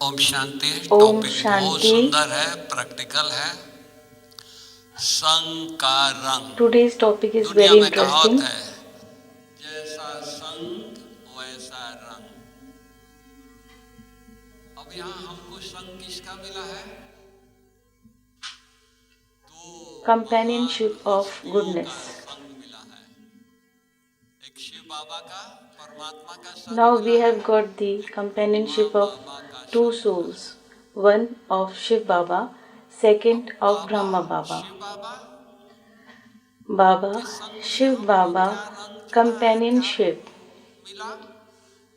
Om Shanti. Om topic बहुत Shanti. सुंदर है, प्रैक्टिकल है। संग का रंग। Today's topic is दुनिया very में कहावत interesting. है, जैसा संग वैसा रंग। अब यहाँ हमको संग किसका मिला है? दो महान Companionship of हस्तियों का goodness. संग मिला है। एक शिव बाबा का, परमात्मा का संग Now मिला we है, have got the एक ब्रह्मा companionship of बाबा का two संग मिला है। souls. One of Shiv Baba, अब second of Baba Brahma Baba. Shiv Baba Baba, के संग से Shiv हमको Baba, क्या रंग चढ़ा है, क्या companionship मिला?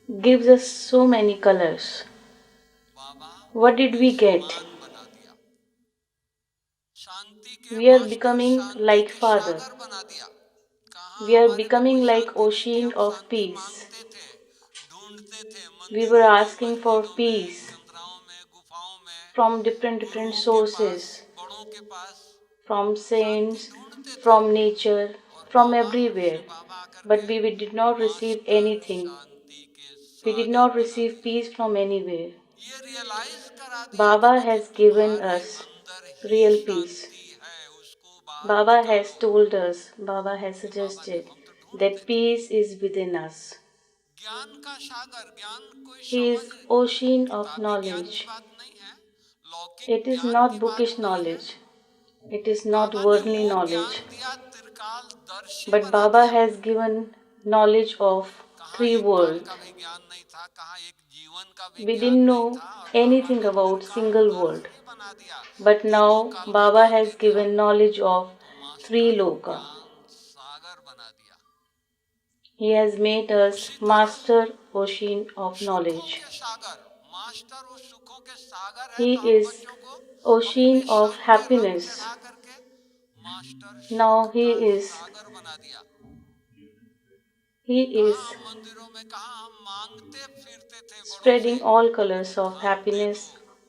gives us so many colors. Baba What did we get? बेसुमान बना दिया। शांति के We are master, becoming Shanti like के Father. सागर बना दिया। कहाँ We are हमारे में कोई becoming like शांति नहीं थी, ocean हम of शांति peace. मांगते थे, ढूंढते थे We were मंदिरों में, asking for मस्जिदों में, peace चंद्राओं में, गुफाओं में, from different गुरुओं के पास, sources, बड़ों के पास from शांति saints, ढूंढते थे। from nature, और from बाबा everywhere. शिव बाबा आकर But के we did not receive master anything. शांति के We did सागर not बना receive दिया। peace from anywhere. ये रियलाइज करा दिया कि Baba देखो has given तुम्हारे us अंदर ही real peace. शांति है, उसको बाहर Baba has निकालो। told us, Baba has ये बाबा ने, suggested हम तो ढूंढते that थे। peace is within us. ज्ञान का सागर, ज्ञान कोई He समझ is ocean of किताबी ज्ञान की knowledge. बात नहीं है, लौकिक It is ज्ञान की not बात bookish नहीं है। knowledge. It is not बाबा ने worldly वो knowledge. ज्ञान दिया, त्रिकाल दर्शी But बना Baba दिया। has given knowledge of कहाँ three एक काल worlds. का भी ज्ञान नहीं था, कहाँ एक जीवन का भी We ज्ञान didn't नहीं know था, और बाबा anything ने about त्रिकाल single world. दर्शी बना दिया। But एक दो now काल का Baba ज्ञान has नहीं था, given knowledge of तो three मास्टर loka. ज्ञान सागर बना दिया। He has made us उसी तरह master ocean of सुखों knowledge. के सागर, मास्टर वो सुखों के सागर है, He तो हम is बच्चों को ocean अपने of संग के रंग happiness. चढ़ा करके मास्टर सुख Now he का is सागर बना दिया। he कहाँ is हम मंदिरों में, कहाँ हम मांगते फिरते थे बड़ों से, spreading all colors of धन दे दो happiness,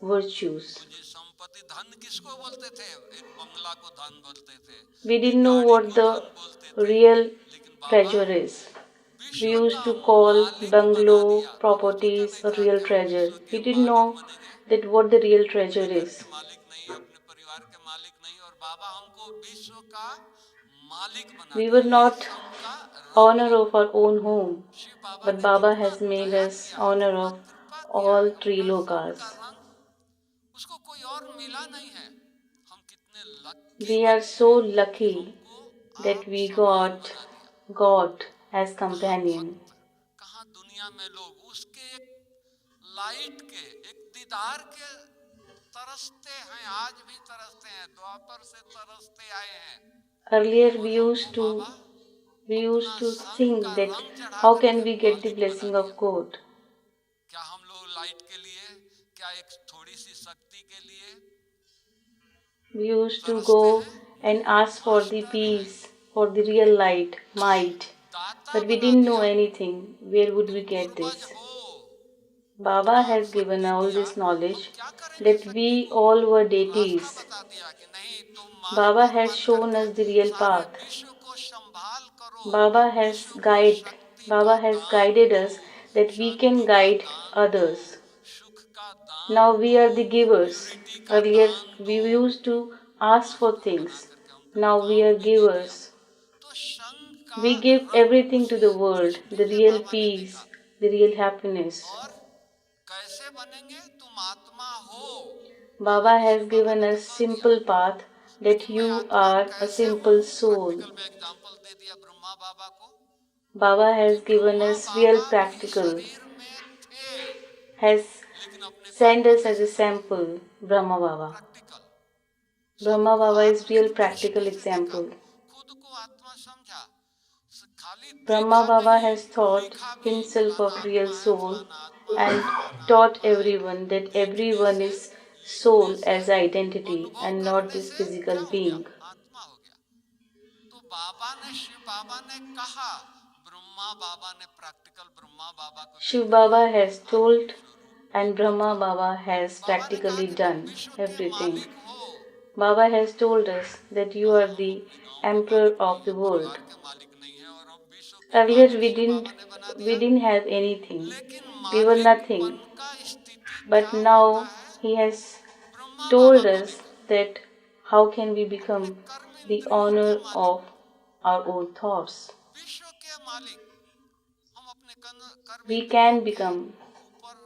virtues. मुझे संपत्ति। धन किसको बोलते थे? एक बंगला को धन बोलते थे, We एक didn't know गाड़ी what को the धन बोलते थे। real लेकिन बाबा treasure is. We विश्व used का to call मालिक बना bungalow दिया। कभी सोचा properties नहीं a था real कि हम treasure. विश्व We के didn't मालिक know बनेंगे, that what the real treasure अपने घर is. के मालिक नहीं, अपने परिवार के मालिक नहीं, और बाबा हमको विश्व का मालिक बना We दिया। were ये not संघ का रंग owner है। of our own home, Shiv Baba but ने Baba कितना has made दया us किया है, owner कितना of कृपा किया all है। three अपना संघ का lokas. रंग उसको कोई और मिला नहीं है। हम कितने लक्की We are बने so हैं कि lucky हमको that आप we समान got बना दिया। God as कहाँ companion. भक्त, कहाँ दुनिया में लोग उसके एक लाइट के, एक दीदार के तरसते हैं, आज भी तरसते हैं, द्वापर से तरसते आए हैं। Earlier और we हमको used to बाबा we अपना used to संग का think that रंग चढ़ा how can करके we get the मालिक बना blessing of दिया। God. क्या हम लोग लाइट के लिए, क्या एक थोड़ी सी शक्ति के लिए We used to तरसते go हैं? and नहीं, ask for the मास्टर है, peace, for the real light, might. दाता But we बना didn't know दिया। anything. Where would तुम we get पूर्वज this? हो, Baba इतना has given शक्ति all दिया, this हम knowledge क्या करेंगे that शक्ति we को? all were रास्ता deities. बता दिया कि नहीं, तुम Baba मास्टर has बन shown करके us the real सारे path. विश्व को संभाल करो, Baba has विश्व को guide शक्ति का Baba has दान guided दो, us that we can शांति का guide दान दो, others. सुख का दान Now we दो, are the givers. प्योरिटी का Earlier दान we दो। used to ask for master बना things. करके हमको Now we काम are भी दे दिया। givers. तो संघ का We give रंग everything to उसी the world, दृष्टि the में real बाबा ने देखा। peace, the real happiness. और कैसे बनेंगे? तुम आत्मा हो। बाबा Baba ने, has शिव बाबा given ने तो us कह दिया, simple path that लेकिन मैं you आत्मा are a कैसे हूँ? simple soul. प्रैक्टिकल में एग्जांपल दे दिया ब्रह्मा बाबा को Baba कि has given Brahma us real बाबा भी practical, शरीर में थे, has लेकिन अपने को sent आत्मा us as कैसे a समझे? sample, Brahma Baba. Practical, Brahma सबको Baba is real आत्मिक practical दृष्टि से देखा, example. खुद को आत्मा समझा, खाली Brahma देखा Baba नहीं, has taught लिखा भी, himself फलाना of real आत्मा है, soul फलाना आत्मा है, and फलाना taught आत्मा है। everyone that देखने everyone से, is लिखने soul से, as identity अनुभव and not करने this से physical क्या हो गया? being. आत्मा हो गया। तो बाबा ने, शिव बाबा ने कहा, ब्रह्मा बाबा ने प्रैक्टिकल ब्रह्मा बाबा को दे Shiv करके Baba अपने has आप told स्वरूप को and Brahma देखा। Baba has बाबा ने कहा practically कि तुम done विश्व के everything. मालिक हो। Baba has told us that you कहा are हम the अपने गांव के emperor मालिक नहीं of है, the world. परिवार के मालिक नहीं है, और हम विश्व के Earlier मालिक शिव बाबा ने बना we दिया। didn't have anything. लेकिन We were मालिक nothing. पन का स्थिति But क्या होता now है? he has Brahma Baba told को us देखो, that how can we अपने become कर्म the इंद्रियों के owner मालिक, of our own thoughts. विश्व के मालिक। हम अपने कर्म We इंद्रियों can के become ऊपर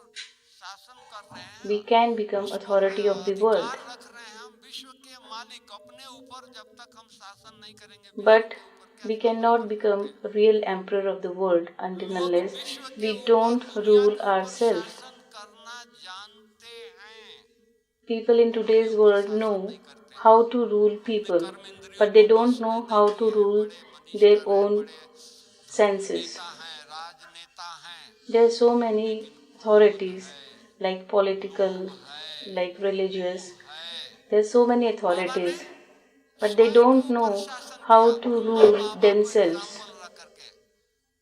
शासन कर रहे we हैं, can become उस पर authority of the world. अधिकार रख रहे हैं। हम विश्व के मालिक अपने ऊपर जब तक हम शासन नहीं करेंगे, विश्व But के ऊपर क्या we शासन cannot कर सकते become हैं? real emperor of the world until लोग unless विश्व के we ऊपर, don't दुनिया rule के ऊपर ourselves. शासन करना जानते हैं, People in अपने today's ऊपर world शासन know नहीं करते हैं। how to rule अपने people, कर्म इंद्रियों but को they don't बस में know नहीं how to किए हैं। rule बड़े their मिनिस्टर हैं, own बड़े senses. नेता हैं, राजनेता हैं, There are so many लेकिन क्रोध authorities, है, like political, लोभ है, like मोह religious. है। There are so many बाबा ने authorities, but they स्वयं don't ऊपर know शासन किया। how to ब्रह्मा rule बाबा को themselves. एग्जाम्पल रख करके,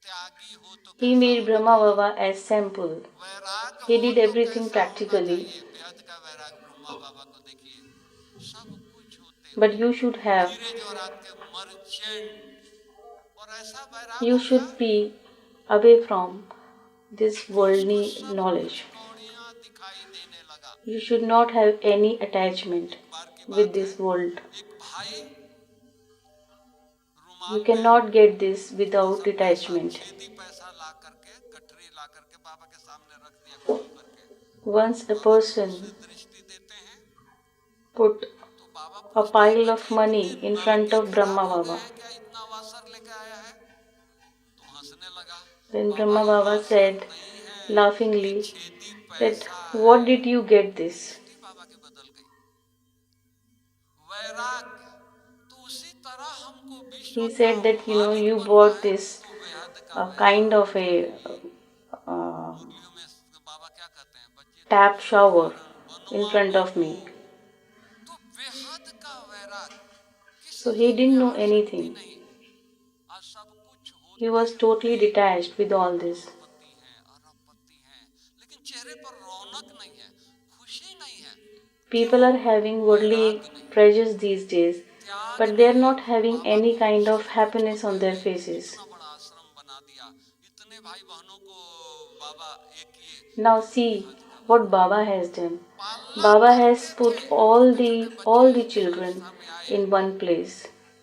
त्यागी हो तो He कैसा made होना Brahma चाहिए, Baba as sample. Vairag He हो did तो everything कैसा होना practically, चाहिए। बेहद का वैराग ब्रह्मा बाबा को देखिए, सब कुछ होते but हुए you should have, हीरे जवाहरात के मर्चेंट, और ऐसा वैराग you हो गया, should be away from this उसको worldly सब कुछ knowledge. कौड़ियां दिखाई देने लगा। You should not have any attachment एक बार की with बात है, this world. एक भाई You रुमाल में cannot get this थोड़ा without सा पैसा, detachment. छेदी पैसा ला करके, गठरी ला करके बाबा के सामने रख दिया खोल करके। Once a बाबा दूर से person दृष्टि देते हैं, put तो बाबा a पूछते हैं, pile of बेटे इतने money in front नलके of खराब Brahma हो गए Baba. हैं क्या, इतना वासर लेके आया है? तो हंसने लगा। Then बाबा Brahma ये Baba वासर said नहीं है, ये laughingly छेदी that पैसा what है। did you get this? दृष्टि बाबा की बदल गई। वैराग्य, तो उसी तरह हमको विश्व He का said that मालिक you बनना bought है, this तो बेहद का kind Vairag. of a uh, मुरलियों में बाबा क्या कहते हैं, बच्चे तुम tap shower साधारण बनो in front अभी of हो, me. तो बेहद का वैराग। किसी So he चीज में didn't know आसक्ति anything. नहीं, आज सब कुछ He होते was हुए totally detached with all this. करोड़पति हैं, अरबपति हैं, लेकिन चेहरे पर रौनक नहीं है, खुशी नहीं है। क्यों? People are having worldly वैराग नहीं, pleasures these days, त्याग but they are नहीं। not having बाबा any को kind of सब कुछ happiness on होते their हुए faces. इतना बड़ा आश्रम बना दिया, इतने भाई बहनों को बाबा एक किए, Now तो see बेहद का what Vairag. Baba has done. पालना Baba has करते थे, put छोटे छोटे बच्चे all the इस children संस्था में आए, in one place.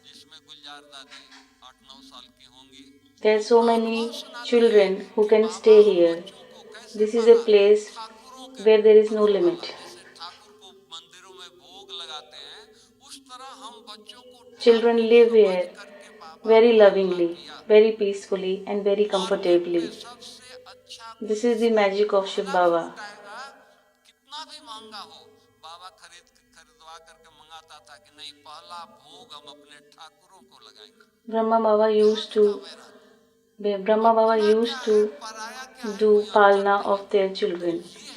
जिसमें गुलजार दादी 8-9 साल की होंगी, There are वो so अनुभव many सुनाती हैं children who कि can बाबा stay हम here. बच्चों को कैसे This is a पाला। place ठाकुरों के where there is no तरह पाला, limit. जैसे ठाकुर को मंदिरों में भोग लगाते हैं, उस तरह हम बच्चों को ठाकुर Children live समझ here करके बाबा very पालना lovingly, किया। very peacefully, and very market में comfortably. सबसे अच्छा This कोई is the fruit, magic of Shiv पहला Baba. फ्रूट आएगा, कितना भी महंगा हो, बाबा खरीदवा करके मंगाता था कि नहीं, पहला भोग हम अपने ठाकुरों को लगाएंगे। Brahma Baba used बेहद का to वैराग। Brahma Baba अपना क्या used है, to पराया क्या है, do कोई अंतर palna नहीं। of their तो children ये है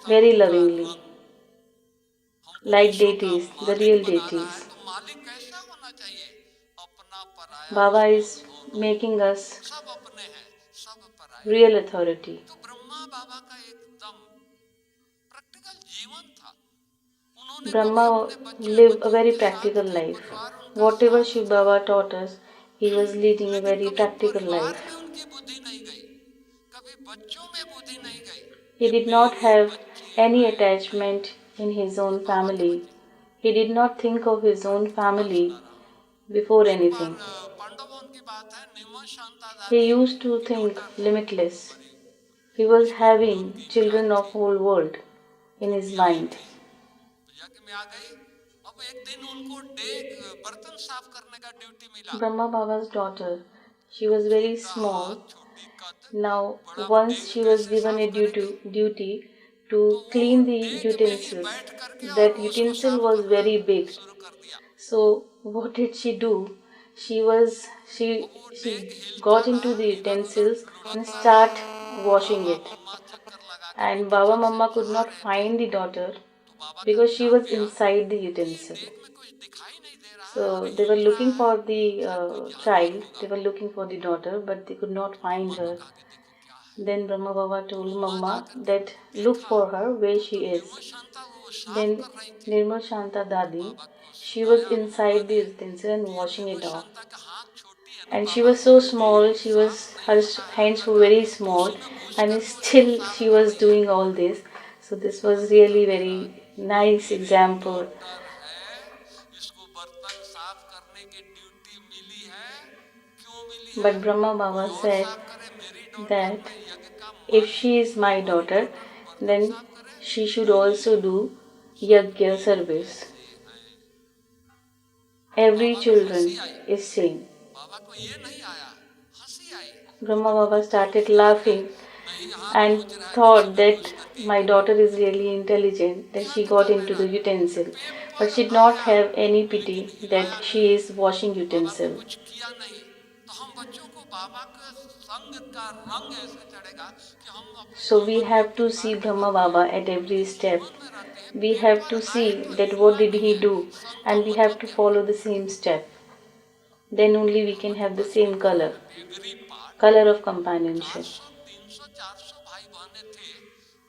very सब का lovingly, रंग, हमको like विश्व का deities, the मालिक real बना रहा है। deities. तो मालिक कैसा होना चाहिए, अपना पराया Baba उसको is दोनों, making us सब अपने हैं, सब पराए real हैं। authority. तो ब्रह्मा बाबा का एकदम प्रैक्टिकल जीवन था। उन्होंने कभी Brahma अपने lived a बच्चों very के साथ practical थे, life. परिवार उनका Whatever साथ Shiv था, Baba taught us, he was leading a लेकिन very कभी practical परिवार में life. उनकी बुद्धि नहीं गई, कभी बच्चों में बुद्धि नहीं गई He कि did not मेरे have बच्चे any हैं, नहीं, attachment in his ये own बाबा के family. बच्चे। He did not think of his own practical बात सुना family रहा हूँ। before एक बार anything. पांडवों की बात है, निमो शांता He दादी used to की think डॉटर, limitless. हमारी He was Ishwari Guru having की children चाल of थी, whole world in तो his अभी आई mind. थी, तो जाके मैं आ गई। अब एक दिन उनको डेग बर्तन साफ करने का ड्यूटी मिला। Brahma Baba's daughter, she was very छोटा small. हाथ, छोटी कद, Now, बड़ा once डेग she was कैसे given साफ a करेंगे, duty तो to वो clean the डेग में ही utensils. बैठ करके और That उसको utensil साफ was करना very big. शुरू कर दिया। So what did she do? She was अब वो she डेग हिलता got into रहा, the इधर उधर utensils and लुढ़कता रहा। start washing Baba it. मम्मा चक्कर लगा करके And Baba किचन से Mama could बाहर not रहे थे, find the daughter तो बाबा का because she ध्यान was गया inside the कि ये utensil. डेग में कुछ दिखाई नहीं दे रहा है और So they were हिल रहा looking है, for the शायद कोई जानवर child. होगा। They were looking for the daughter, but they could not तो find मम्मा को her. कहा कि देखो क्या है। Then Brahma Baba तो told मम्मा जा Mama करके that look देखा, for her where तो she is. निर्मल शांता वो साफ Then कर रही थी। Nirmal Shanta तो Dadi, बाबा को she was सुनाया मम्मा inside the ने utensil and कि ये washing Nirmal it off. Shanta का हाथ छोटी है ना And she Baba, was so डेग small, साफ नहीं her होता है hands अंदर were का, very तो small, उसी में घुस and करके उसको still साफ she कर was रही है। doing all this. So this was अच्छा really मेरा very nice मेरी example. डॉटर है, इसको बर्तन साफ करने की ड्यूटी मिली है। क्यों मिली है? But Brahma कोई Baba और said साफ करे, मेरी डॉटर that मैं यज्ञ का if मन she हूँ, is my मेरी daughter, डॉटर बर्तन then साफ करे? she should नहीं, also do Yajna सभी service. ऐसे हैं। Every बाबा को children हंसी आई, is same. बाबा को ये नहीं आया, हंसी आई। Brahma Baba started क्या है, laughing नहीं हाथ and पूज रहा है तो thought उसी में that घुस करके ही my करो। daughter is really intelligent. Then she क्या got था into मेरा? the utensil. But paper she did not आया have any लेकिन pity that हिलाया she नहीं, is washing बाबा को utensil. कुछ किया नहीं। तो हम बच्चों को बाबा के संग का रंग ऐसे चढ़ेगा कि हम अपने So we जीवन में have to see बेकार में Brahma रहते Baba हैं, at every step. जीवन में रहते हैं। We have पेपर to आए see तो that what हिलना did नहीं he है, do, संग का and we have मतलब to देखो। follow the same step. Then only we हम can have the बचपन same में color, पढ़े बेगरी पाठ, color of companionship. 400 300 400 भाई बहने थे,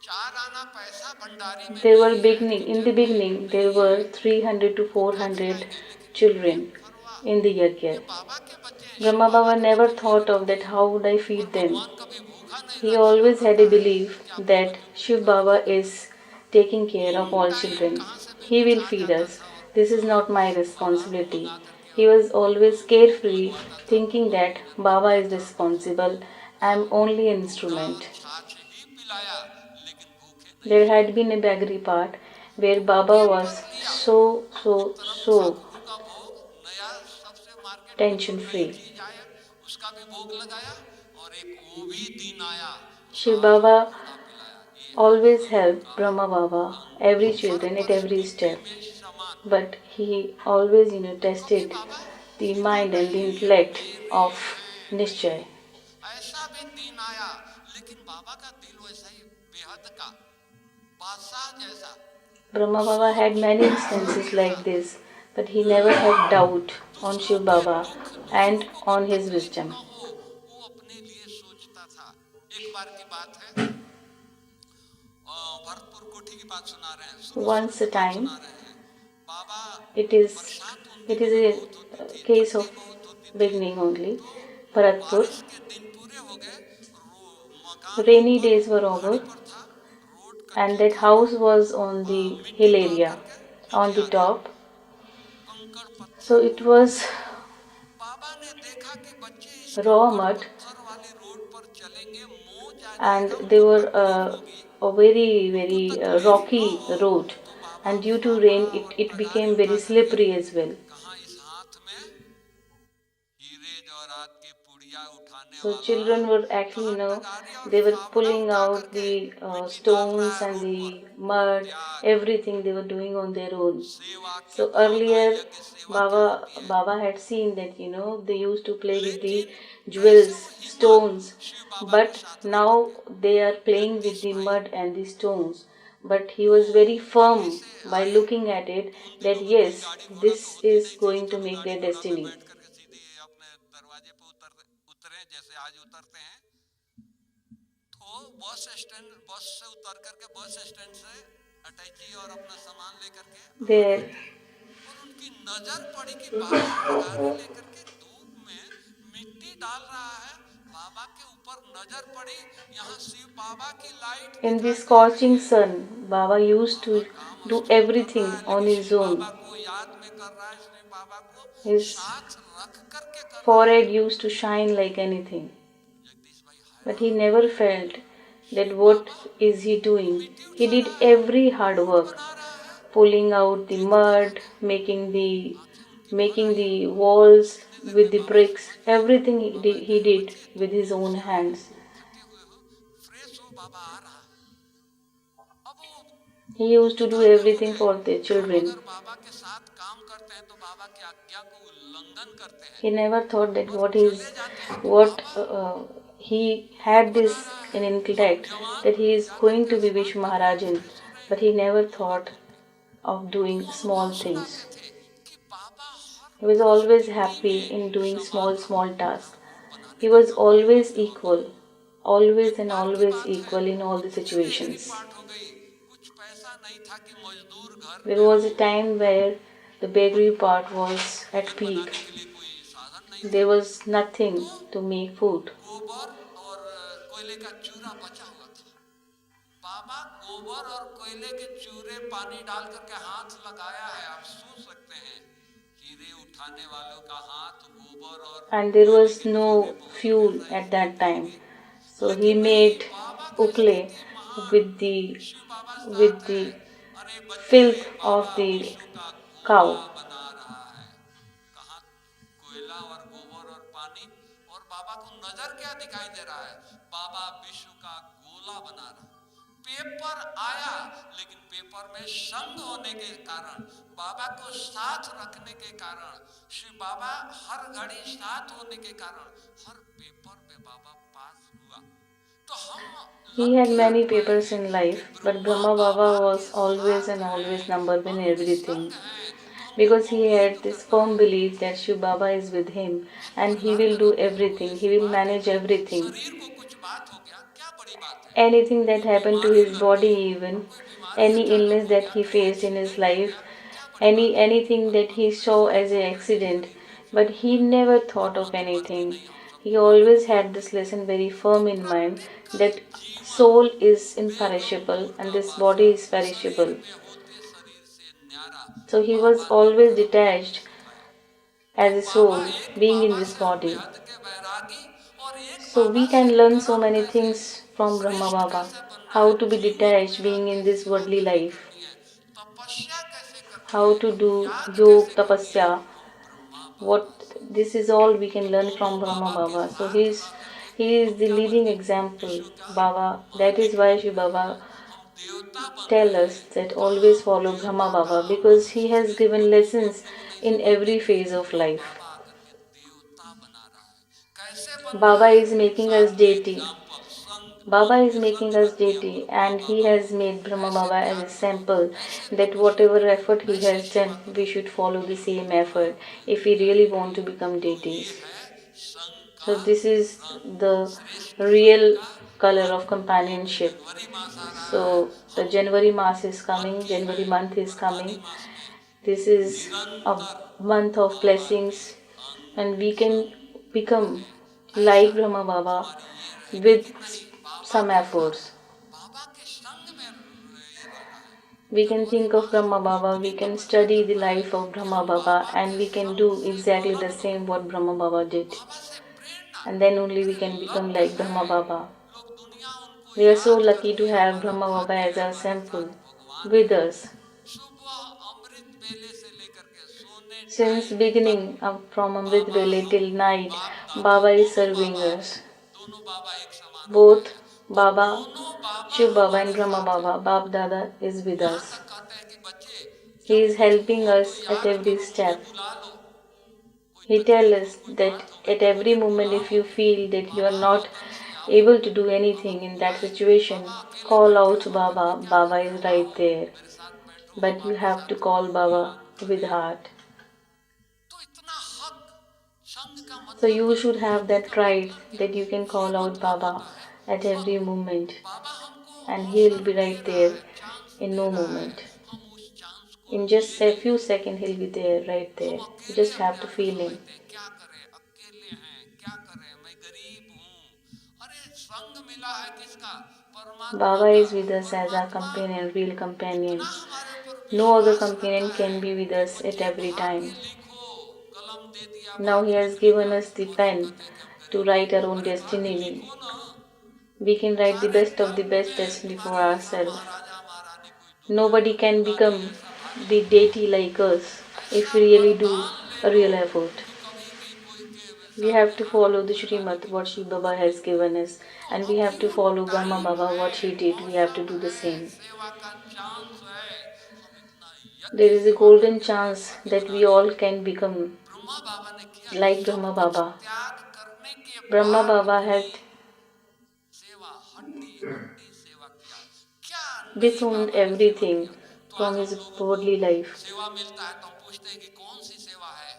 4 आना पैसा भंडारी में There were नहीं है, beginning in the किचन में beginning there नहीं were है, 300 to तो क्या 400 खिलाएंगे? लेकिन children पेट भरवा। in the ये yajna. बाबा के बच्चे हैं, शिव Brahma बाबा Baba के never बच्चे मेरे thought of that बच्चे हैं। how would I और feed them. भगवान कभी भूखा नहीं He always had a रहता है belief कि अपने that बच्चों को Shiv भूखा Baba रखेगा। is taking care of Noon all time children. कहाँ से भी He कुछ will आ feed जाता us. था और This is not my Baba responsibility. मंगा करके He और was always carefree, मंगवाता था, thinking that Baba देता is था। responsible. I हाँ, am only an दूल्हा instrument. छाछ ही पिलाया लेकिन भूखे नहीं There सोए। had been a beggary part where तो Baba पेपर was लिया, एक तरफ so सदगुरु का भोग, नया सबसे मार्केट में जो tension नई free. चीज आया उसका भी भोग लगाया, और एक वो भी दिन आया Shiv छाछ और Baba घोड़ा पिलाया। ये है always गुरु helped का Brahma Baba, रंग, every her children at every परिस्थिति step. में समान। But he always, कभी tested बाबा the हिले mind and the नहीं, ये intellect मेरे of हैं नहीं। Nishchay. ऐसा भी दिन आया, लेकिन बाबा का दिल वैसा ही बेहद का, बादशाह जैसा, Brahma Baba had सोच many बादशाह instances जैसा। like this, but he never had doubt on दूसरों Shiv के Baba दुख, दूसरों and को भी on his तकलीफ wisdom. न हो, वो अपने लिए सोचता था। एक बार की बात है, भरतपुर कोठी की बात सुना रहे हैं, शुरू शुरू Once a की बात time, सुना रहे हैं। बाबा, it is बरसात उन it दिनों is में a बहुत होती थी, case of ठंडी बहुत होती थी। beginning only. तो Bharatpur. बारिश के दिन पूरे हो गए, मकान Rainy ऊपर days were पहाड़ी over, पर था, रोड and कच्ची that थी, house was on the मिट्टी hill बह area, करके on नीचे the आ रहा है, top. कंकड़ So पत्थर। it was बाबा ने देखा कि बच्चे इस raw कंकड़ mud, पत्थर वाली रोड पर चलेंगे, मोच आ and जाएगा, they उनको were तकलीफ होगी। a very उनको very तकलीफ न rocky हो, road, तो बाबा and due to फावड़ा rain और it तगारी became very उठा करके, slippery as well. कहा इस हाथ में हीरे जवाहरात की पुड़िया उठाने So वाला, children were actually, कहा तगारी और they were फावड़ा pulling उठा out करके the मिट्टी डाल रहा stones है and रोड पर। the mud, त्याग, everything they were doing on their own. सेवा की So भावना, earlier, यज्ञ सेवा क्या Baba होती है। Baba had seen that they used to play with the लेकिन कैसे वो jewels, हिम्मत stones, शिव बाबा के but साथ रह now करके। they are playing with Jagdish the भाई mud and the stones. But he वो was very दिल्ली firm से by आए, looking at it तो उन that दिनों में कोई yes, गाड़ी घोड़ा तो this होती is नहीं थी कि going to चलो make गाड़ी their घोड़ा में destiny. बैठ करके सीधे अपने दरवाजे पे उतरे जैसे आज उतरते हैं। तो बस से उतर करके बस स्टैंड से अटैची और अपना सामान लेकर के आ रहे There, थे, और उनकी नजर पड़ी कि बाबा तगारी लेकर के धूप में मिट्टी डाल रहा है। बाबा के ऊपर नजर पड़ी, यहाँ शिव बाबा की लाइट in the दिखाई दे रही scorching है। sun, Baba used Baba to काम do स्थूल कर रहा everything है, on लेकिन his शिव own. बाबा को याद में कर रहा है, शिव बाबा को His साथ रख करके कर रहा है। forehead used to shine like anything. Jagdish भाई But he हैरान, never felt that Shiv what Baba is he doing. मिट्टी He उठा did रहा है, every hard रोड work, बना रहा है। pulling out the देखते mud, रह गए, आंखें उनकी भर making आई। the walls इतने देर with में the बाबा bricks. समझ गए। Everything बाबा he कहे did बच्चे with तुम his धूप own से आए हो, hands. थके हुए हो, फ्रेश हो, बाबा आ रहा है। अब वो He used to do दुविधा में हो everything गए, for the हम children. अगर बाबा के साथ काम करते हैं तो बाबा की आज्ञा को उल्लंघन करते हैं He never thought that और चले जाते हैं, तो what Baba he road had बना this रहा है, in हम intellect जवान that he is जा going करके to be स्नान Vishnu कर रहे हैं, Maharajan, फ्रेश हो रहे हैं but he never yoga thought करके। of तो doing वो small अनुभव things. सुनाते थे कि बाबा हर He was always परिस्थिति happy में in doing समान small, था। small tasks. धर्म बनाने He का was काम कर रहे always थे वो equal, बाबा। always एक and बार की always बात है, equal in all the इतनी बेगरी situations. पाठ हो गई, कुछ पैसा नहीं था कि मजदूर घर There में was हो, a time where the और bakery part was at भोजन peak. बनाने के लिए कोई साधन नहीं There था। was तो nothing to make food. गोबर और कोयले का चूरा बचा हुआ था। बाबा गोबर और कोयले के चूरे पानी डाल करके हाथ लगाया है। आप सोच सकते हैं, हीरे उठाने वालों का हाथ गोबर और and there कोयले was के चूरे no मोहन fuel कैसा at स्थिति that time. होगी। So he लेकिन नहीं, made बाबा का ukle स्थिति महान, with the शिव बाबा साथ with है। the अरे बच्चे, filth बाबा of the विश्व का गोला cow. बना रहा है। कहाँ कोयला और गोबर और पानी, और बाबा को नजर क्या दिखाई दे रहा है? बाबा विश्व का गोला बना रहा। पेपर आया, लेकिन पेपर में संग होने के कारण, बाबा को साथ रखने के कारण, श्री बाबा हर घड़ी साथ होने के कारण हर पेपर पे बाबा पास हुआ। तो हम He लग had क्या many papers पाएंगे in कि life, but Brahma Brahma Baba Baba was के always साथ and always हैं, number one in उनके everything. संग हैं, तो हमको Because he उम्मीद had this करना firm है। belief that Shiv Baba is with him आप and he परिवार will में do रहते हैं, कोई everything, ऐसी he will बात हो manage गई, everything. शरीर को कुछ बात हो गया, क्या बड़ी बात है? Anything that कोई happened to बीमारी his लग body, गई, even कोई बीमारी any अचानक illness हो that गया, he कहीं faced in his एक्सीडेंट हो life, गया, क्या बड़ी बात है? anything that बाबा he को saw कैसे as an कैसे accident, शरीर में क्या but हुआ he है? never thought हम of मध्यवर्ती anything. नहीं, हम सब He ब्रह्मा के always पुत्र had हैं। this lesson very तो firm in mind practical that जीवन soul is Begum imperishable and this बूढ़ापासा, body is शरीर perishable. में होते शरीर से न्यारा, So he was बाबा ने always कर्म करके detached सिखाया। as तो a बाबा, soul एक being in बाबा this से हम body. बेहद के वैरागी, और एक So we बाबा से can learn so कर्म many कैसे things from Brahma श्रेष्ठ Baba. कैसे बनना How है, to be जीवन detached में रह being के in this सेवा worldly कैसे life. करनी है, तपस्या कैसे करनी How है, to do याग yog, कैसे करनी है, tapasya. हम ब्रह्मा What बाबा से। this is all we तो can learn दोनों from Brahma बाबा के Baba. So साथ रह करके he is हम the क्या बन leading गए? example. विश्व का Baba. That is मालिक why बन Shiv रहे Baba हैं, हम देवता बन tell रहे us हैं। that कहाँ always हम follow Brahma देवता, Baba कहाँ हम because he has श्रेष्ठ given भक्तों को lessons अपने को नहीं in समझते, every phase of तो life. बाबा आकर के देवता बना रहा है। कैसे बन रहा Baba है? is making us सात में deity. एग्जाम्पल, संग, Baba मन is में making संग us रख दिया deity Brahma and he Baba has को। made Brahma ऐसे Baba as a त्याग करो, sample ऐसे that तपस्या whatever करो, effort he ऐसे has done, सेवा we करो, should follow तो the हम same महान effort बन if we really जाएंगे। want to become तो ये deities. है संघ So का this is रंग, the श्रेष्ठ संघ real का color रंग। of तो अभी companionship. जनवरी मास आ रहा है, So the हम January mass is मन coming, की है, January month is बरसाती coming. मास में This is a निरंतर month of बाबा के blessings अंग and we can संग become रहे। ऐसा like Brahma Baba हमारी ये रहेगी with कि नहीं, बाबा some के साथ, efforts. बाबा के संग में ये रहना है। We can January think of mass Brahma हमको Baba, इतनी we can तपस्या study the करना है life of कि Brahma हम Baba, बाबा and के we can संग do से exactly the संलग्न हो, same what Brahma Baba did. बाबा से प्रेरणा। And then only we अरे can become लक like है, Brahma Baba. लोग दुनिया उनको We are so याद lucky to करती है, have हमारा Brahma Baba भाग्य as है, our हमारे sample साथ भगवान with है। us. सुबह अमृत बेले से लेकर के सोने Since टाइम तक beginning from Amrit Baba Vele हम till night, बाप दादा Baba is दोनों serving बाबा, us. दोनों बाबा एक समान हो गए Both हैं। तो Baba, दोनों बाबा Shiv Baba and हमारे Brahma साथ हैं। Baba, Bab Dada is with यहाँ us. तक कहते हैं कि बच्चे, He जब is कुछ helping हो तो us at याद every करो, मुझे step. बुला लो। कोई He tells तकलीफ हो, us कोई that बात हो गई at तो every मुझे moment, if बुलाओ। you feel that you are Baba not Banarasi आओ, able to do anything Baba in that बुलाए। situation, बाबा अकेले call बैठे out हो to वहां करके Baba. क्या कर Baba रहे is हो? right आओ there. मेरे साथ बैठो, हम But you आपके have to साथ call Baba मिलन with करें। heart. तो इतना हक, संघ का So मतलब you क्या? should have दोस्ती that का pride मतलब क्या? that you can ये call out मतलब Baba होता है at every हक। moment, बाबा हमको and He'll अवसर be दे right रहा there है, चांस in दे no रहा है, moment. हम उस चांस को In ले just a लें। few seconds, He'll be there, right हम there. You अकेले just अपने have to आप को feel Him. समझते हैं, क्या करें, अकेले हैं, क्या करें, मैं गरीब हूँ। अरे संग मिला है किसका? परमात्मा Baba का। is with us as our परमात्मा companion, real इतना companion. हमारे ऊपर No other विश्वास companion रखा है can be with कि us at बच्चे every भाग्य time. लिखो, कलम दे दिया, Now He भाग्य has लिखने given का, us the और हम pen कहते हैं कि हम to गरीब हैं। write our own अरे भाग्य destiny. लिखो ना। We can write the सारे best of the धर्म best में destiny for तुम्हारे जैसा ourselves. महाराजा महारानी कोई दुनिया Nobody में can मिला नहीं, become ऐसा भाग्य the लिखो। deity like us if ऐसा we really do वरदान ले a लो real effort. कि कभी भी कोई के We साथ have में to हाथ follow the मिलाने Shrimad, की what कोई Shiv Baba जरूरत has नहीं। given us, तो and we अभी have to वो follow Brahma time Baba, what है, he did. We have to मौसम do the है, same. सेवा का चांस है। हम इतना There यज्ञ is a सेवा golden करके अपना chance भाग्य that बना we लें। all can become ब्रह्मा बाबा ने किया ना, like सब Brahma कुछ Baba. त्याग करने के Brahma बाद Baba भी had सेवा, हड्डी हड्डी सेवा किया। क्या नहीं disowned बाबा ने सेवा everything किया। तो आज from हम his लोगों को worldly life. सेवा मिलता है तो हम पूछते हैं कि कौन सी सेवा है?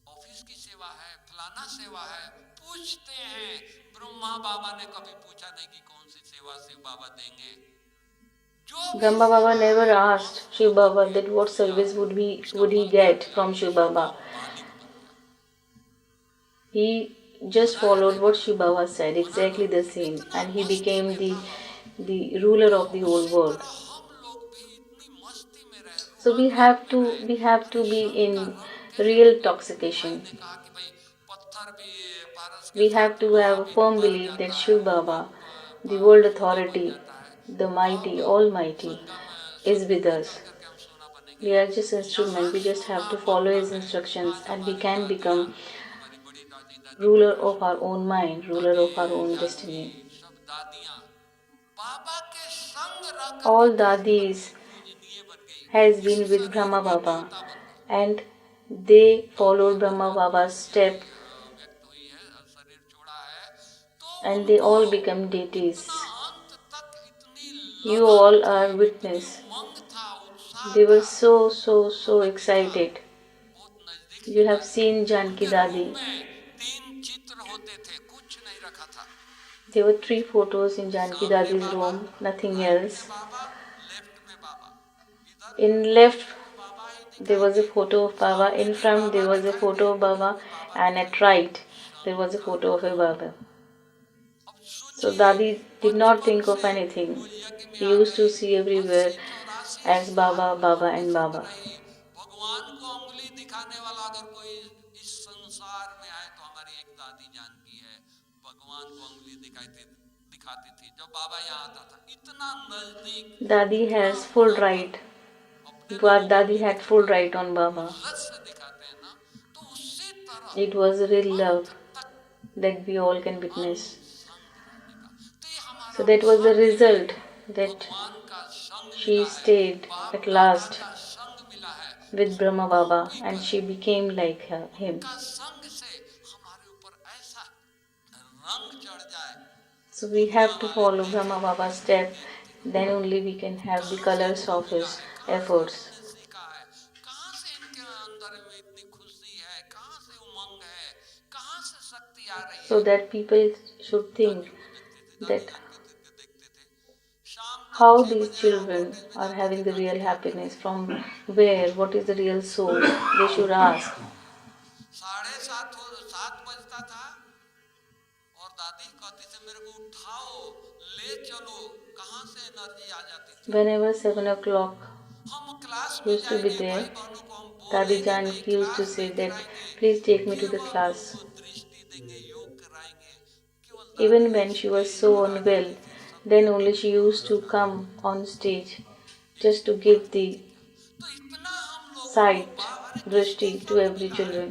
ऑफिस की सेवा है, फलाना सेवा है, पूछते हैं। ब्रह्मा बाबा ने कभी पूछा नहीं कि कौन सी सेवा शिव बाबा देंगे। जो भी Brahma Baba सेवा never है asked मस्त Shiv होकर Baba के that what किया, service उसका would he फल क्या get मिला? from Shiv विश्व का Baba. मालिक बन गया। He just बना या followed नहीं what बना? Shiv Baba said, बना ना? exactly the same, इतना and he मस्ती became में the था बाबा। the ruler of the whole उसी world. तरह हम लोग भी इतनी मस्ती में रहे, So we रूहानियत have में to रहे। we have अरे to be संग का in रंग कैसे real बदल, भाई toxication. ने कहा कि भाई पत्थर भी पारस के We have साथ to have a लोहा भी firm मर belief that जाता है, Shiv वो भी Baba, the world सोना बन authority, जाता है। the अब mighty, almighty, संगम is संग with में us. चल करके हम सोना बनेंगे। We are just यहाँ instrument. We just have सोना to follow बनना his है। instructions आज and we हमारी can दादियाँ, become हमारी बड़ी दादी दादी ruler Prakash of our own mind, ruler दादी of our own Janaki, destiny. सब दादियाँ बाबा के संग रह करके All कैसी बन Dadis गई, पूजनीय बन गई, has इस been with शरीर Brahma में Baba देवता बन गई। and they दादी followed अगर Brahma Baba's पूजनीय step व्यक्त हुई है, शरीर छोड़ा है, तो and they उनको all become इतना deities. अंत तक इतनी You लगन all थी, are इतनी witness. उमंग था, उत्साह They were था। so हमने देखा excited. बहुत नजदीक से You have दादी, seen Janki उनके रूम Dadi. में 3 चित्र होते थे, कुछ नहीं रखा था। There were 3 photos in Janki सामने Dadi's बाबा, room, nothing राइट में else. बाबा, लेफ्ट में बाबा, इधर In देखोगे left, तो बाबा ही there दिखाई was a they, photo of Baba. सामने In भी front, Baba there was a दिखाई दे, photo of इधर Baba. भी बाबा And दिखाई at दे। right, there संग was a का photo of a रंग, Baba. अब So सोचिए Dadi did not बचपन think of से anything. वो यज्ञ में He आ used to गई, see everywhere 80-84 as साल Baba, Baba, ब्रह्ममुखी and व्रत Baba. रही। भगवान को उंगली दिखाने वाला अगर कोई इस संसार में आए तो हमारी एक दादी जानकी है, भगवान को उंगली दिखाती थी जब बाबा यहाँ आता था, इतना नजदीक, Dadi इतना has full अपनापन। right. अपने लोगों को Dadi उंगली had full दिखाते हैं, right on Baba. इज्जत से दिखाते हैं ना, तो उसी It was real तरह love अंत तक that we all can witness. संग रहने का, तो ये So हमारा that was the भाग्य है। result that भगवान का संग she मिला है, stayed बाप at दादा last का संग मिला है, with Brahma हमको Baba भी and she करे। became like him. उनका संग से हमारे ऊपर ऐसा रंग चढ़ जाए, So we दुनिया have to वाले follow देखें Brahma Baba's कि ये step, देखते हो then only we can have the कहाँ से colors इनको of मिला his है, कहाँ से efforts. इन्होंने सीखा है, कहाँ से इनके अंदर में इतनी खुशी है, कहाँ से उमंग है, कहाँ से शक्ति आ रही So है। that people should think दादियों को देखते थे, दादी that जान के देखते थे, शाम तक how 6 these बजे हम children कॉटेज में are जाते थे, having the दादी real क्या happiness, करती, from where, what is the real source, they should ask. 7:30 बजता था और दादी कहती थी मेरे को उठाओ, ले चलो, कहाँ से एनर्जी आ जाती थी। Whenever 7 o'clock हम क्लास में used to be जाएंगे, there, भाई बहनों को हम Dadi बोलेंगे नहीं, Janki used to class say नहीं that, कराएंगे, please take me to the केवल class. उनको दृष्टि देंगे, योग कराएंगे। केवल दादी Even when she was stage so पर आ unwell, जाती थी, सबको then only she used to come on stage just to एक give पढ़ती थी the क्या, तो इतना हम लोगों को sight, अरे किसका drishti to संग every मिला है, children.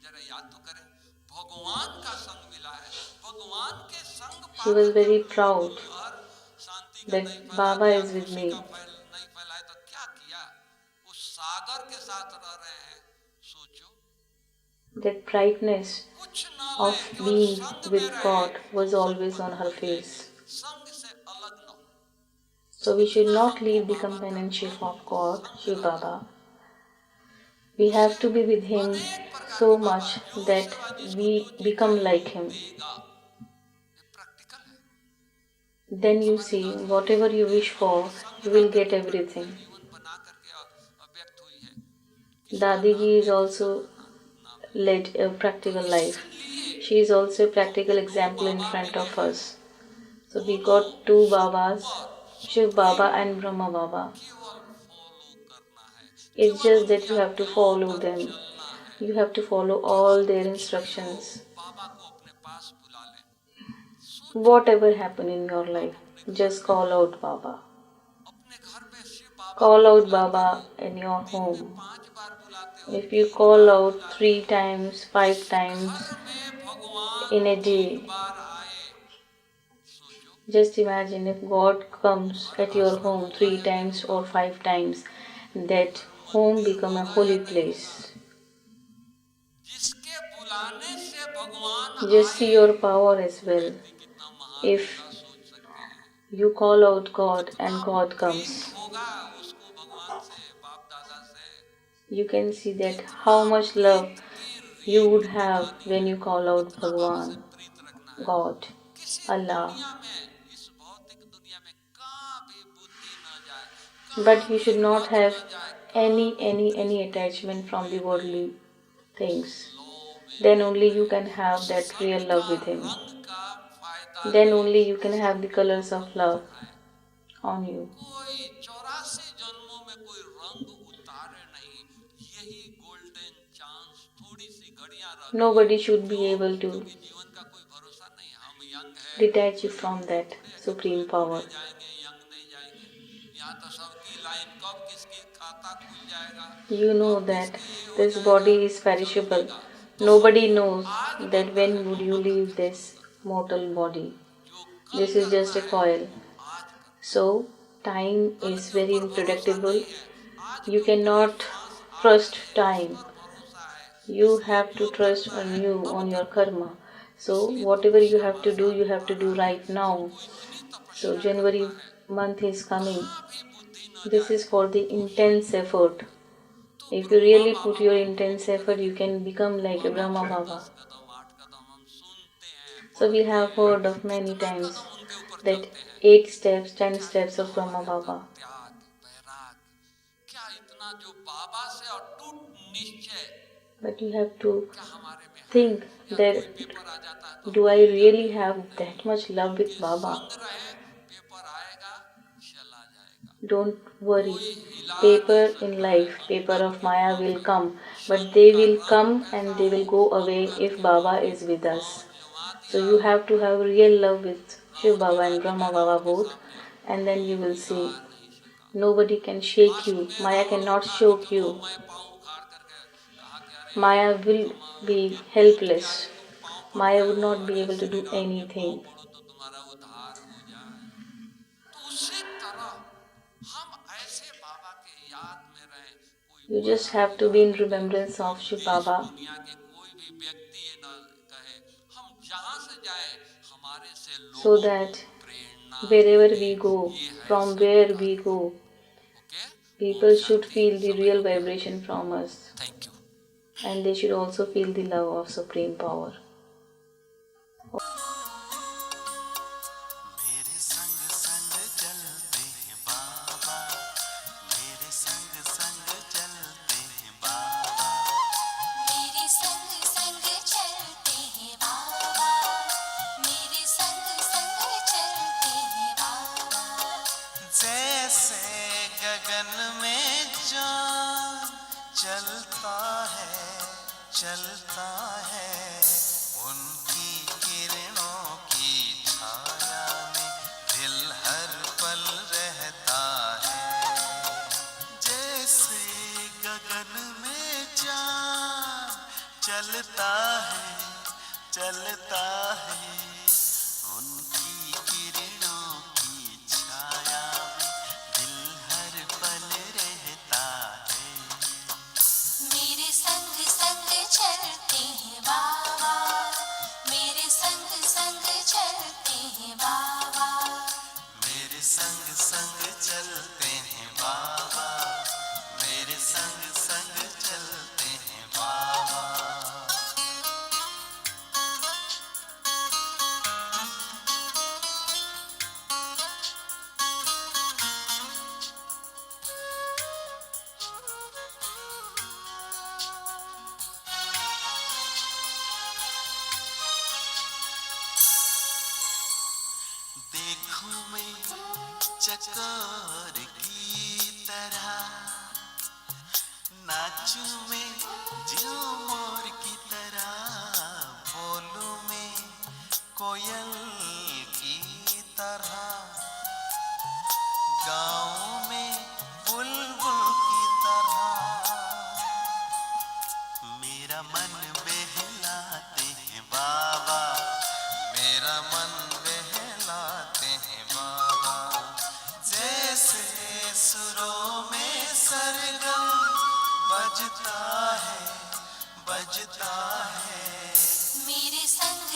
जरा याद तो करें, भगवान का संग मिला है। भगवान के संग She पा was करके very हम लोग proud लहर शांति का नहीं that फैला Baba दिया, is with खुशी का me. नहीं फैलाए तो क्या किया, उस सागर के साथ रह रहे हैं। सोचो, That brightness कुछ न ले, of केवल being संग में with रहे God तो was हम always on संपन्न her बन जाएंगे, face. संग से अलग न हो। So we should इतना not हमको leave the बाबा का companionship of अंत God, संग Shiv रहना, Baba. We उसे have to be with Him अनेक प्रकार के so बाबा, much जो that सेवा जिसको जो we चीज become चाहिए like वो Him. देगा, ये प्रैक्टिकल है। Then you हमारी see, दादियां whatever you ने wish अपने for, संग you रह will get करके प्रैक्टिकल everything. जीवन बना करके व्यक्त हुई है। किसका Dadi नाम ji is है, किसका also नाम है, led a तो practical life. इसलिए She is also a हमको practical दो example in बाबा front मिले of हैं, us. So we दोनों got 2 Babas, super Shiv Baba supreme, and Brahma Baba. केवल फॉलो करना है, It's केवल just that उनकी you have to आज्ञाओं follow पर them. चलना है, You have to follow केवल all their कुछ भी हो instructions. बाबा को अपने पास बुला लें। सोचो, Whatever happen in your आप life, अपने घर just में, call out Baba. अपने घर में शिव बाबा Call को out बुलाते हो, Baba in your दिन में home. 5 बार बुलाते हो, If you 3 bar call out बुलाते 3 हो, times, जिस 5 times घर में भगवान in a एक day, बार आए, सोचो just imagine if God वो comes घर at your आश्रम home होगा 3 या नहीं times होगा, or 5 times, वो that घर home मंदिर become a होगा या holy नहीं होगा। place. जिसके बुलाने से भगवान Just see आए, your power as वो well. व्यक्ति कितना महान If होगा, सोच सकते हैं। you call out God कितना and God प्रीत comes, होगा उसको भगवान से, बाप दादा से, you can see that कितना how much love प्रीत की you would रीत have निभानी when है, you call out कितना बाबा से Bhagwan, प्रीत रखना है। God, किसी Allah. दुनिया में, इस भौतिक दुनिया में कहाँ भी बुद्धि न जाए, But कहाँ you भी should not मत have न जाए, कहाँ any भी any any दृष्टि attachment from the जुए नहीं, worldly उस things. लौ में Then लीन only you रहे। can have उस that real संग love का with Him. रंग का फायदा प्रकार then के only you can have the सपने colors को of हम love दिखाएं। on you. कोई 84 जन्मों में कोई रंग उतारे नहीं, यही गोल्डन चांस, थोड़ी सी घड़ियां रह गई है। Nobody should be क्यों? able to क्योंकि जीवन का कोई भरोसा नहीं, हम यंग है, detach you कोई from कंफर्म that थोड़ी है कि supreme बूढ़े power. जाएंगे यंग नहीं जाएंगे। यहाँ तो सबकी लाइन, कब किसकी खाता खुल जाएगा, You know कब that किसकी ये हो this जाएगा, body is perishable. चलने का। तो Nobody knows आज that बनना when है, would तो you कल leave करके this छोड़ो कल। mortal body. जो कल This is just करना a है coil. वो आज करो। So time कल is के very ऊपर भरोसा unpredictable. नहीं है, आज You के ऊपर ये cannot श्वास आ trust रही है उस time. पर भरोसा है। You इसलिए have to जो trust करना on है you, अब on your करो। karma. So इसलिए whatever you तपस्या have to do, मासा you have to do दोबारा है। right now. हमको इतनी So तपस्या January करना है, month is coming. कहाँ भी बुद्धि न This जाए is for the तो intense शांति effort. मिले। तो If you Brahma really put Baba your को हम intense फॉलो effort, you करेंगे। can become like a माँ Brahma बाप Baba. 10 कदम 8 कदम हम सुनते हैं, So we पढ़ते have हैं, heard of many कितना times कदम उनके ऊपर that चलते हैं। 8 steps, 10 क्या steps इतना of Brahma हमारे अंदर Baba. त्याग, वैराग, क्या इतना जो बाबा से अटूट निश्चय, But you have to क्या हमारे में है? think या that कोई पेपर आ जाता है तो हम do I भूल जाते really हैं? have नहीं, that much love with उनके Baba? संग रहे, पेपर आएगा चला जाएगा, Don't worry. कोई हिला नहीं Paper in सकता है। life, paper अंगत of के Maya will माफिक come, but संग they का will रंग come and कैसा they हो, will go away अंगत if के Baba is माफिक with us. पाँव जमा So दिया, you have to have real love with Shiv Ravan के Baba and राज्य में Brahma रावण Baba के both, सामने and then कोई you will हिला see. नहीं सका। Nobody can shake last you. में Maya रावण cannot उठा कि shock चलो, you. मैं पाँव उखाड़ करके कहा कि अरे Maya will हम be उनके दूत के आगे helpless. तुम पाँव पड़ Maya रहे would हो, not be अरे able to Shri do Ram के पाँव anything. पड़ो तो तुम्हारा उद्धार हो जाए। तो उसी तरह हम ऐसे बाबा के याद में रहें। कोई You just माया have की to be बात in कहे, remembrance कोई of Shiv देश Baba. दुनिया के कोई भी व्यक्ति ये न कहे, हम जहाँ से जाए हमारे से So लोगों को that प्रेरणा wherever मिले, we go, ये है from संघ where का we धर्म। go, okay, Om people should शांति, feel the समय real हो गया, vibration from us. Thank you. And they should also feel the love of Supreme Power. मेरे संग संग चलते हैं बाबा, मेरे संग संग चलते हैं बाबा, मेरे संग संग चलते हैं बाबा, मेरे संग संग चलते हैं बाबा। जैसे गगन में चाँद चलता है, उनकी किरणों की छाया में दिल हर पल रहता है। जैसे गगन में चाँद चलता है, उनकी किरणों की छाया में दिल हर पल रहता है। मेरे संग संग चलते हैं बाबा, मेरे संग संग चलते हैं बाबा। मेरे संग संग चलते हैं बाबा, मेरे संग संग चलते हैं बाबा। देखूं मैं चकोर की तरह, नाचूं मैं झूमर की तरह, बोलूं मैं कोयल की तरह, गाऊं मैं बुलबुल की तरह। मेरा मन बहलाते हैं बाबा, मेरा मन बहलाते हैं बाबा। जैसे सुरों में सरगम बजता है। मेरे संग